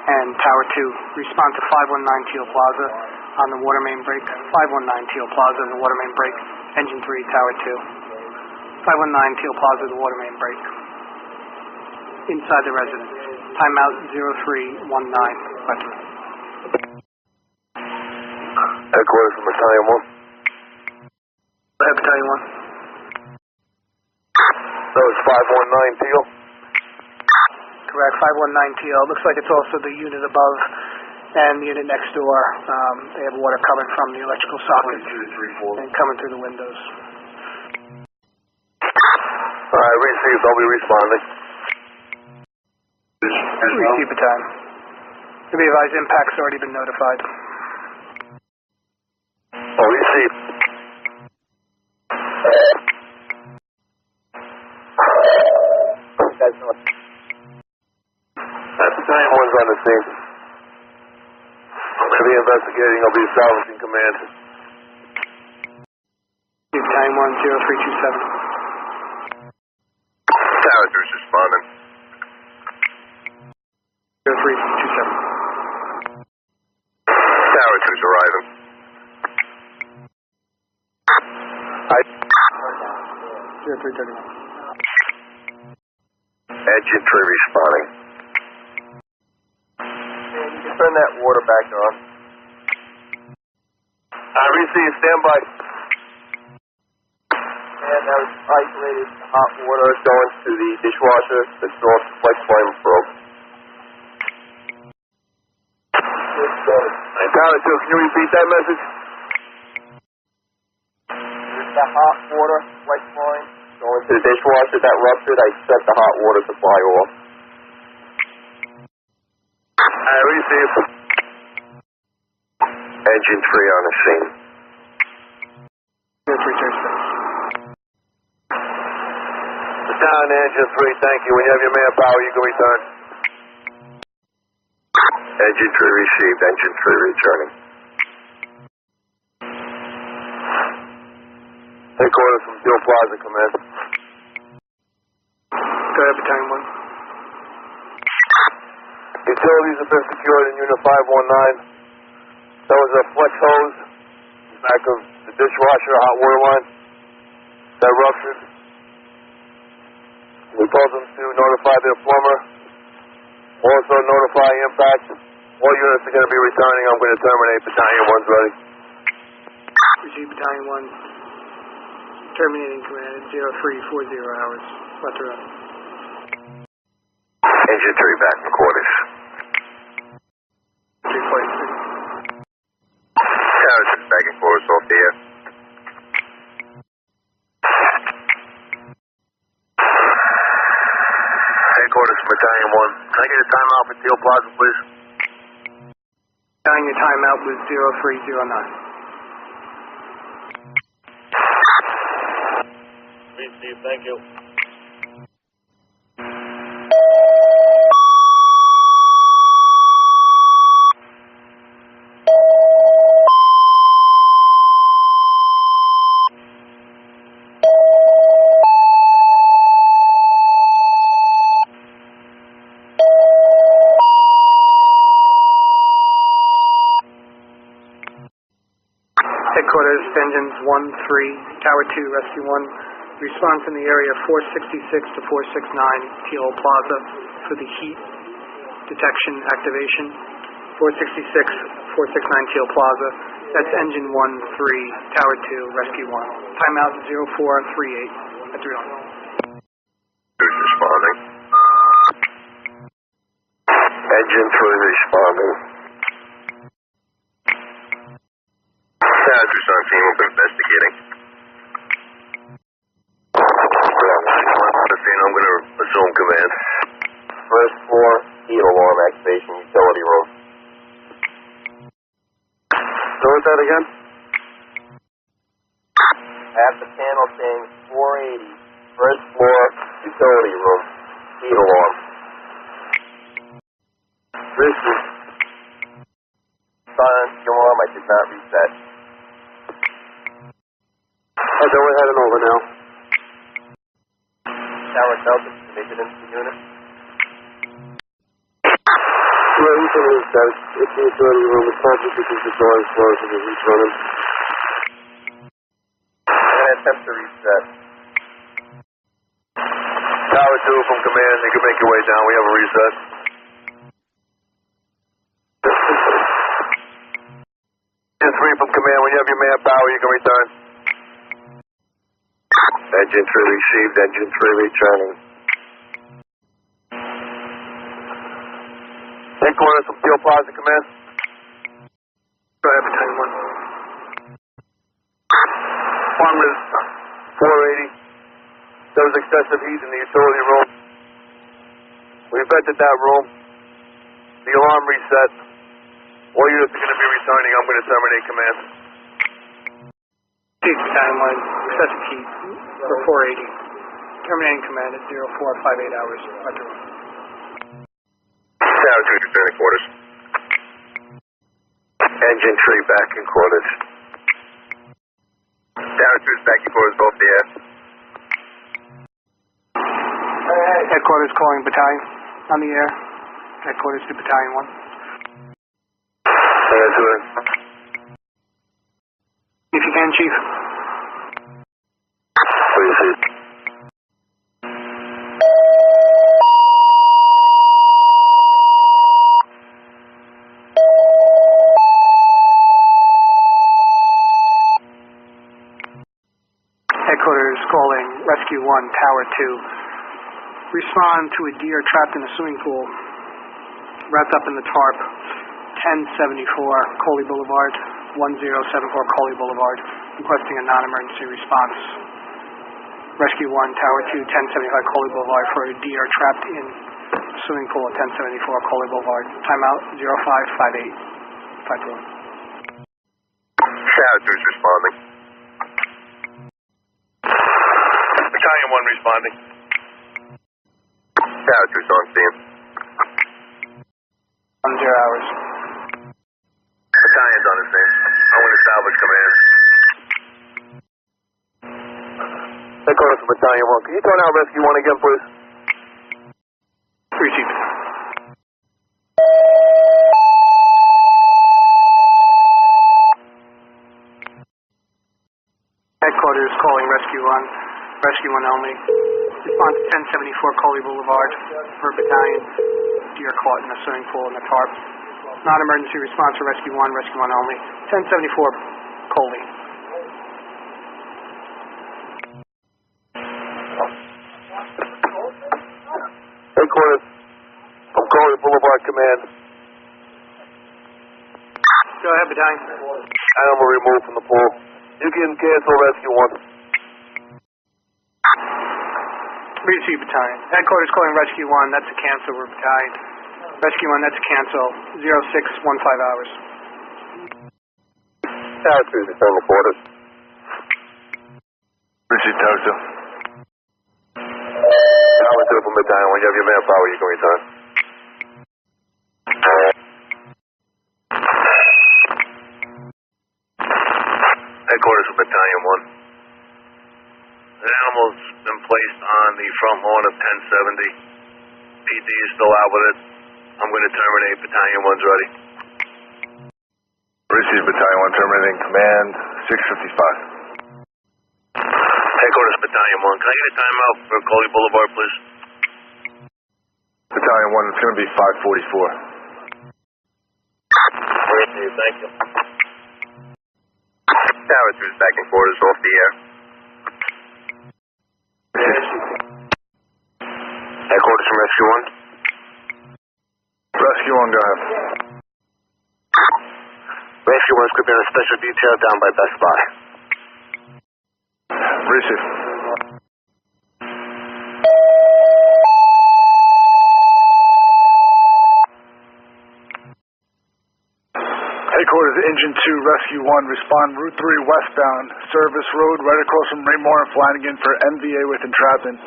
And Tower 2, respond to 519 Teal Plaza on the water main break. 519 Teal Plaza on the water main break. Engine 3, Tower 2. 519 Teal Plaza, the water main break. Inside the residence. Timeout 0319, West-MVA. Headquarters from Battalion 1. Go ahead, Battalion 1. That was 519 Teal. Correct, 519 Teal. Looks like it's also the unit above and the unit next door. They have water coming from the electrical sockets and coming through the windows. Alright, received. I'll be responding. Receive the time. To be advised, impact's already been notified. Oh, received. Battalion 1's on the scene. I'm going to be investigating. I'll be establishing command. Battalion 1, 0327. Tower 2's responding. 0327. Tower 2's arriving. 0331. Engine 3 responding. And you can turn that water back on. I received. Stand by. And that was isolated hot water going to the dishwasher. The source flex flame broke. Tower 2, can you repeat that message? The hot water flex line going to the dishwasher that ruptured. I shut the hot water supply off. I received. Engine 3 on the scene. 0336. Down engine 3, thank you. When you have your manpower, you can return. Engine 3 received. Engine 3 returning. Headquarters from Teal Plaza, command. Go ahead, Battalion 1. Utilities have been secured in Unit 519. There was a flex hose in the back of the dishwasher, hot water line, that ruptured. We told them to notify their plumber. Also notify impact. All units are going to be returning. I'm going to terminate. Battalion 1's ready. Receive Battalion 1. Terminating command at 0340 hours. Left to run. Engine 3 back in quarters. 343. Harrison back in quarters off the air. Headquarters from Battalion 1. Can I get a timeout for Teal Plaza, please? Battalion, your timeout was 0309. Received, thank you. Headquarters, engines 1, 3, Tower 2, Rescue 1. Response in the area 466 to 469 Teal Plaza for the heat detection activation. 466, 469 Teal Plaza. That's engine 1, 3, Tower 2, Rescue 1. Timeout 0438 at 3 on. Who's responding? Engine 3 responding. Hazards on scene will be investigating. I'm going to assume command. First floor, heat alarm activation, utility room. So what's that again? At the panel saying 480, first floor, utility room, heat alarm. This is silence alarm, I did not reset. Okay, we're heading over now. Tower Delta, make it into the unit. Yeah, you can reset. It's in the authority room. It's not just because the door is closed and the heat's running. I'm going to attempt to reset. Tower 2 from command. You can make your way down. We have a reset. Engine 3 from command. When you have your manpower, you can return. Engine 3 received. Engine 3 returning. Headquarters from Teal Plaza, command. Go ahead, Battalion 1. One was 480. There was excessive heat in the utility room. We vented that room. The alarm reset. All units are going to be returning. I'm going to terminate command. Battalion 1, excessive heat for 480. Terminating command at 0458 hours. Roger. Tower 2, returning quarters. Engine 3 back in quarters. Tower 2 is back in quarters off the air. Headquarters calling battalion on the air. Headquarters to Battalion 1. Tower 2 in. If you can, Chief. Please. Headquarters calling Rescue 1, Tower 2. Respond to a deer trapped in a swimming pool, wrapped up in the tarp, 1074 Koelle Boulevard, 1074 Koelle Boulevard, requesting a non-emergency response. Rescue 1, Tower 2, 1075 Koelle Boulevard for a deer trapped in a swimming pool at 1074 Koelle Boulevard. Timeout 0558. 5 Tower 2 is responding. Battalion 1 responding. Tower 2's on scene. 10 hours. Battalion's on the scene. I'm going to salvage command. Headquarters from Battalion 1. Can you turn out Rescue 1 again, please? Received. Headquarters calling Rescue 1. Rescue 1 only. Response to 1074 Koelle Boulevard for battalion. Deer caught in a swimming pool in the tarp. Non-emergency response for Rescue 1, Rescue 1 only. 1074 Koelle. Headquarters from Koelle Boulevard Command. Go ahead, battalion. Animal removed from the pool. You can cancel Rescue 1. Received, battalion. Headquarters calling Rescue 1. That's a cancel. We're battalion. Rescue 1, that's a cancel. 0615 hours. Tower 2 is returning quarters. Received, Tower 2. Tower 2 from Battalion 1. You have your manpower. You can return. Headquarters from Battalion 1. The animal's been placed on the front lawn of 1070. PD is still out with it. I'm going to terminate. Battalion 1's ready. Received, Battalion 1 terminating command, 655. Headquarters Battalion 1. Can I get a timeout for Koelle Boulevard, please? Battalion 1, it's going to be 544. Received, thank you. Tower 2 is back in quarters off the air. Headquarters from Rescue 1. Rescue 1, go ahead. Rescue 1 is equipped in a special detail down by Best Buy. Receive. Headquarters Engine 2 Rescue 1, respond Route 3 westbound, Service Road right across from Raymore and Flanagan for MVA with entrapment.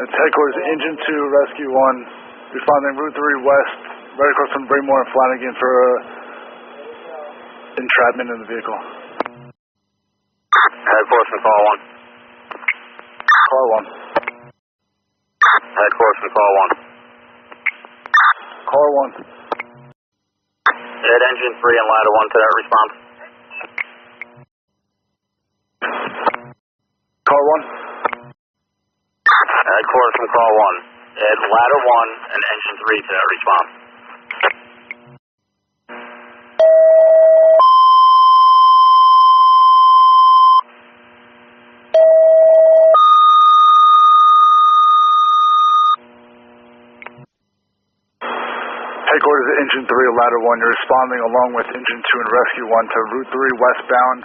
That's Headquarters Engine 2 Rescue 1, responding Route 3 west right across from Raymore and Flanagan for entrapment in the vehicle. Headquarters from Call 1. Car 1. Headquarters from Call 1. Car 1. Add engine 3 and ladder 1 to that response. Car 1. Headquarters from call 1. Add ladder 1 and engine 3 to that response. Headquarters to Engine 3, Ladder 1. You're responding along with Engine 2 and Rescue 1 to Route 3 westbound,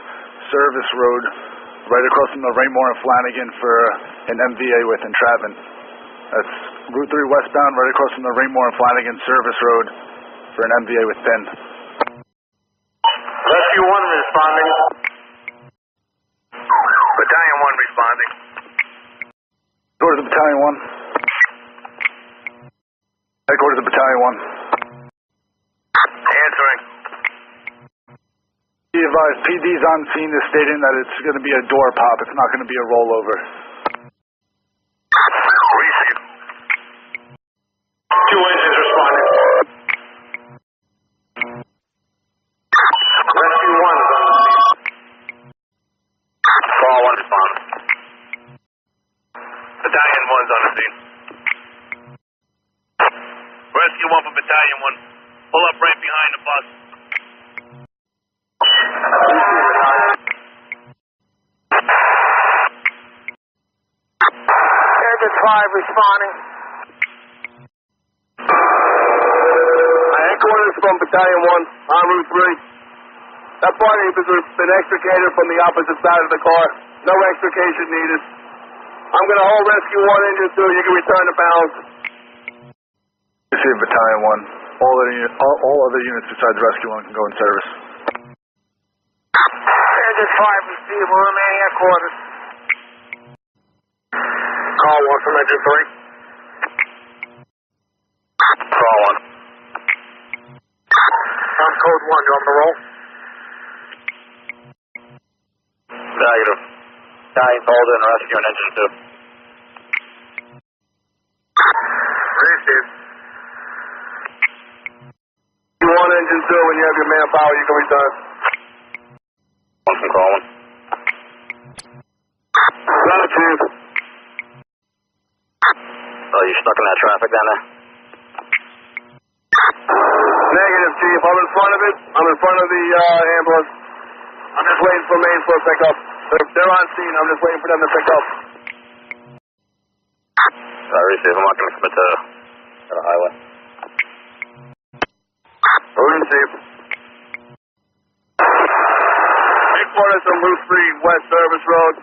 Service Road, right across from the Raymore and Flanagan for an MVA with entrapment. That's Route 3 westbound, right across from the Raymore and Flanagan Service Road for an MVA with pin. Rescue 1 responding. Battalion 1 responding. Headquarters to Battalion 1. Headquarters to Battalion 1. Answering. Be advised, PD's on scene is stating that it's going to be a door pop. It's not going to be a rollover. Receive. 2 engines responding. Rescue 1 is on the scene. Call 1 responding. Battalion 1's on the scene. Rescue 1 for Battalion 1. Pull up right behind the bus. Engine 5 responding. Headquarters from Battalion 1 on Route 3. That party has been extricated from the opposite side of the car. No extrication needed. I'm going to hold Rescue 1 Engine 2. You can return to balance. Receive Battalion 1. All other units besides Rescue 1 can go in service. Engine 5 receive. We're remaining at quarters. Call 1 from Engine 3. Call 1. I'm code 1. You want me to roll? Negative. Battalion hold in Rescue and Engine 2. Receive. You want Engine 2 when you have your manpower, you can return. 1 from call 1. Got it, Chief. Oh, you stuck in that traffic down there? Negative, Chief. I'm in front of it. I'm in front of the ambulance. I'm just waiting for main for a pickup. They're on scene. I'm just waiting for them to pick up. Receive. I'm not going to commit to the highway. Receive. Headquarters from Route 3 West Service Road.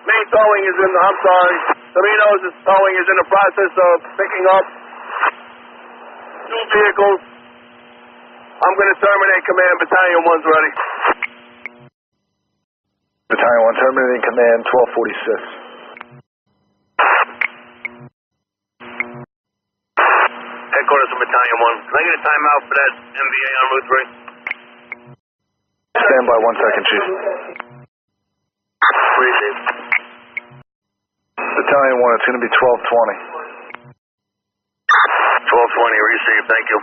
Main towing is in the, I'm sorry, Domino's towing is in the process of picking up 2 vehicles. I'm going to terminate command. Battalion 1's ready. Battalion 1 terminating command 1246. Headquarters from Battalion 1. Can I get a timeout for that MVA on Route 3? Stand by 1 second, Chief. Receive. Battalion 1, it's going to be 1220. 1220, receive, thank you.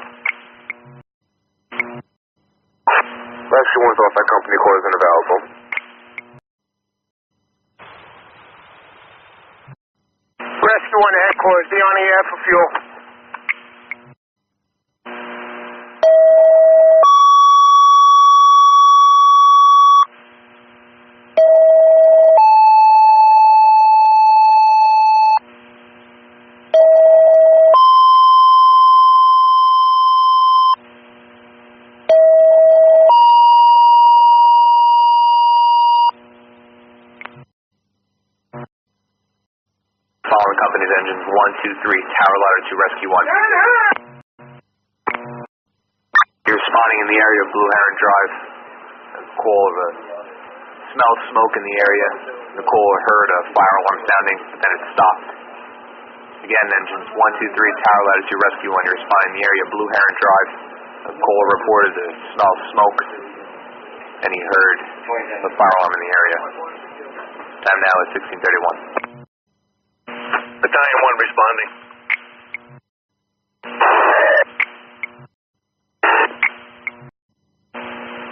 Rescue 1's off, that company quarters unavailable. Rescue 1 to headquarters. Be on the air for fuel. Following company's engines 1, 2, 3, tower ladder to rescue 1. You're responding in the area of Blueheron Drive. Call of a smell of smoke in the area. Nicole heard a fire alarm sounding, but then it stopped. Again, engines 1, 2, 3, tower ladder to rescue 1. You're responding in the area of Blueheron Drive. Cole reported a smell of smoke, and he heard the fire alarm in the area. Time now is 16:31. Battalion 1 responding.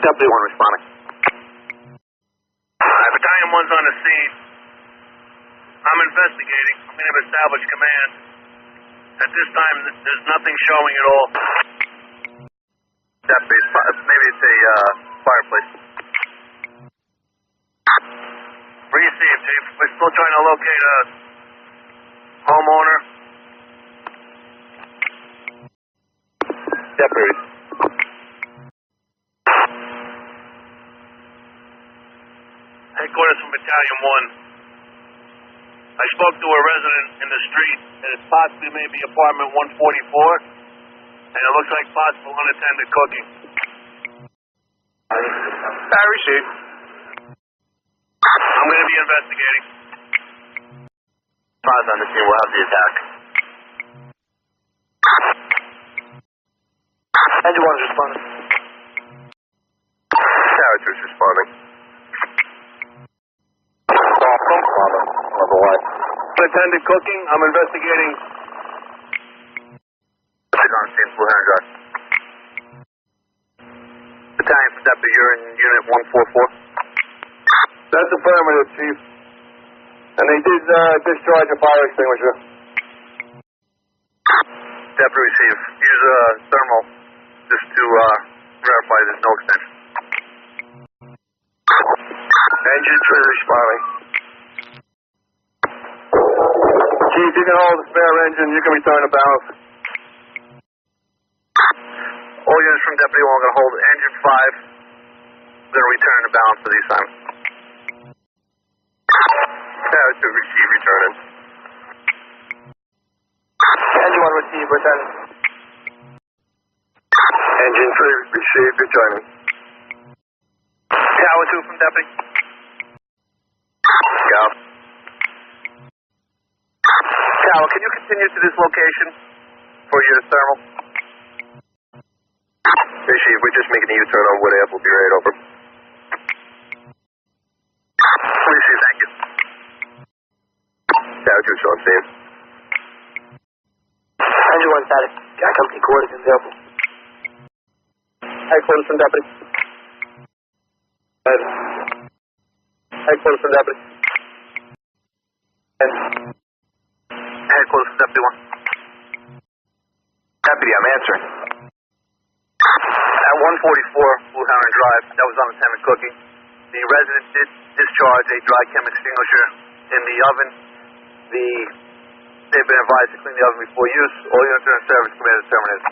Deputy 1 responding. Battalion 1's on the scene. I'm investigating. I'm going to establish command. At this time, there's nothing showing at all. Deputy, maybe it's a fireplace. Received, Chief. We're still trying to locate a homeowner. Deputy. Headquarters from Battalion 1. I spoke to a resident in the street, and it possibly may be apartment 144, and it looks like possible unattended cooking. I received. I'm going to be investigating. Plaza on the scene, we'll have the attack. Engine 1's responding. Tower 2's responding. Number 1. Unattended cooking. I'm investigating. She's on scene, Blueheron Drive. Battalion for Deputy, you're in Unit 144. That's affirmative, Chief. And they did discharge a fire extinguisher. Deputy receive. Use a thermal just to verify there's no extension. Engine 3 responding. Chief, you can hold the spare engine. You can return to balance. All units from Deputy 1 are going to hold engine 5. We're going to return to balance for the assignment. Tower 2 receive, returning. Engine 1 receive, returning. Engine 3 receive, returning. Tower 2 from Deputy. Scout. Tower, can you continue to this location for your thermal? Receive, we're just making a U-turn on Wood Ave. We'll be right over. Receive, thank you. Tower 2's on scene. Engine 1 static. Got company quarters available. Headquarters from Deputy. Headquarters from Deputy. Headquarters from Deputy 1. Deputy, I'm answering. At 144 Blueheron Drive, that was unattended cooking. The resident did discharge a dry chem extinguisher in the oven. They've been advised to clean the oven before use. All units are in service. Command is terminated.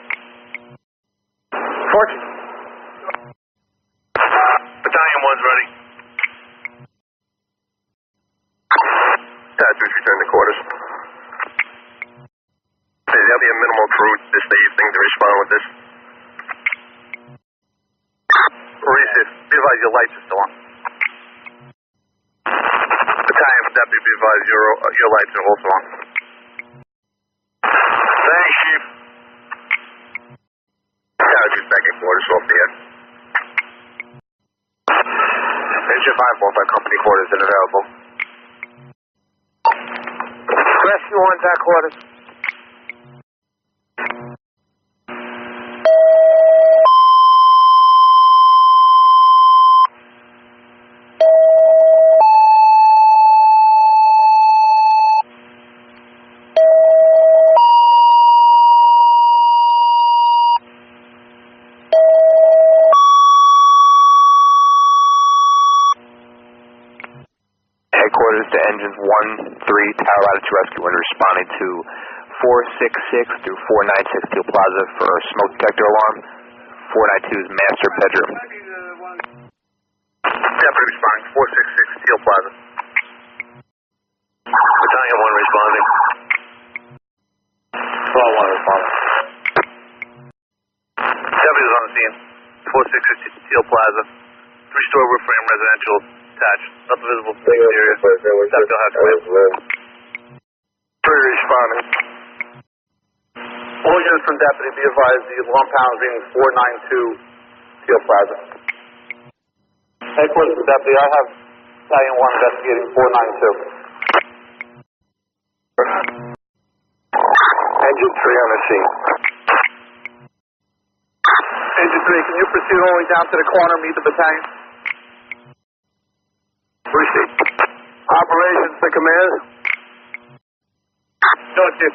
Fortune. Battalion 1's ready. Tower 2's return to quarters. There'll be a minimal crew this evening to respond with this. Receive. Be advised your lights are still on. Battalion for Deputy, be advised your lights are also on. Thanks, Chief. Tower 2's back in quarters off the air. Engine 5 by company quarters and available. Rescue 1's at quarters. Headquarters to engines 1, 3, Tower Latitude Rescue 1 responding to 466 through 496 Teal Plaza for a smoke detector alarm. 492's master bedroom. Deputy responding, 466 Teal Plaza. Battalion 1 responding. 12-1 responding. Deputy is on the scene, 466 Teal Plaza. 3-story wood frame residential attached. Nothing visible from the exterior. Deputy has to wait. Responding. All units from Deputy, be advised the alarm panel is reading 492 Teal Plaza. Headquarters for Deputy, I have Battalion 1 investigating 492. Engine 3 on the scene. Engine can you proceed all the way down to the corner, meet the battalion? Proceed. Operations to command. No, Chief.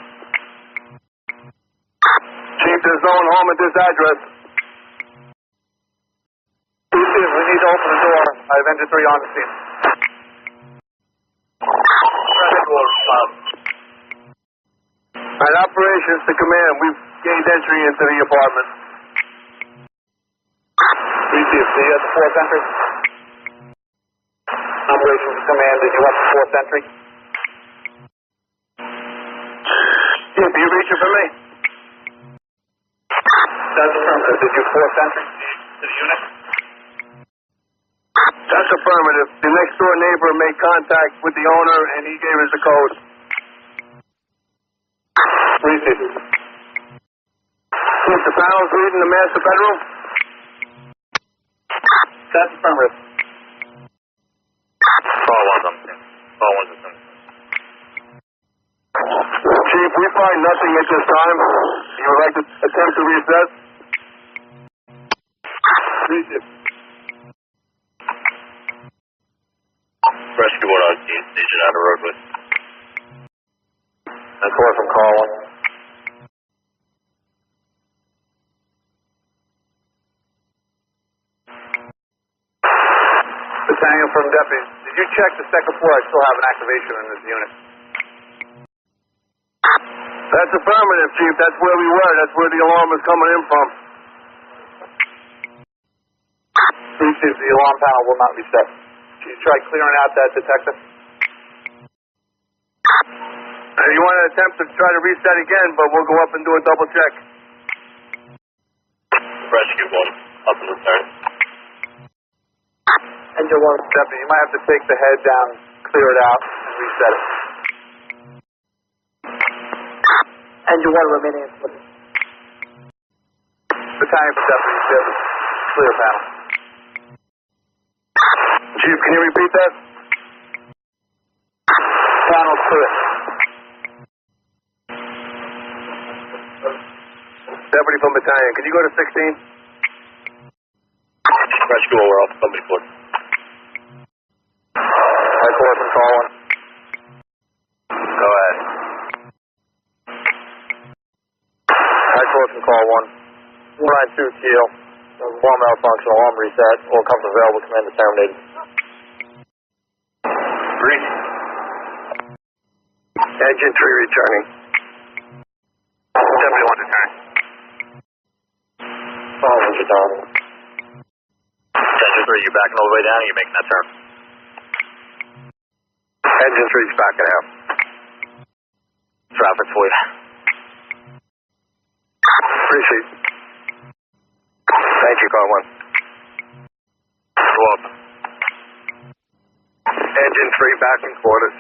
Chief, there's no one home at this address. Chief, we need to open the door. I have Engine 3 on the scene. Alright, operations to command. We've gained entry into the apartment. Chief, so you have the fourth entry? Operations to command, did you have the fourth entry? Chief, are you reaching for me? That's affirmative. Did you force entry to the unit? That's affirmative. The next door neighbor made contact with the owner and he gave us the code. Receive. Chief, the panel's reading the master bedroom? That's affirmative. Call one's on the scene. Call one's on the scene. Chief, we find nothing at this time. You would like to attempt to reassess? Receive. Rescue 1 on scene. Station out of roadway. That's call from call one. Battalion from deputies. Did you check the second floor? I still have an activation in this unit. That's affirmative, Chief. That's where we were. That's where the alarm was coming in from. Chief, the alarm panel will not reset. Can you try clearing out that detector? You want to attempt to try to reset again, but we'll go up and do a double check. Rescue 1 up in the turn. Engine 1, deputy, you might have to take the head down, clear it out, and reset it. Engine 1 remaining in slip. Battalion for deputies, you have a clear panel. Chief, can you repeat that? Panel's clear. Deputy from battalion, can you go to 16? Rescue 1, we're off. Somebody put. I call from call one. Go ahead. I call from call one. 492 Teal. Alarm malfunction, alarm reset. All comes available, command to terminate. Three. Engine 3 returning. Deputy 1 to turn. Call engine down. Engine 3, you backing all the way down or you making that turn? Engine 3's backing out. Traffic for you. Appreciate it. Thank you, call one. Go up. Engine 3 back in quarters.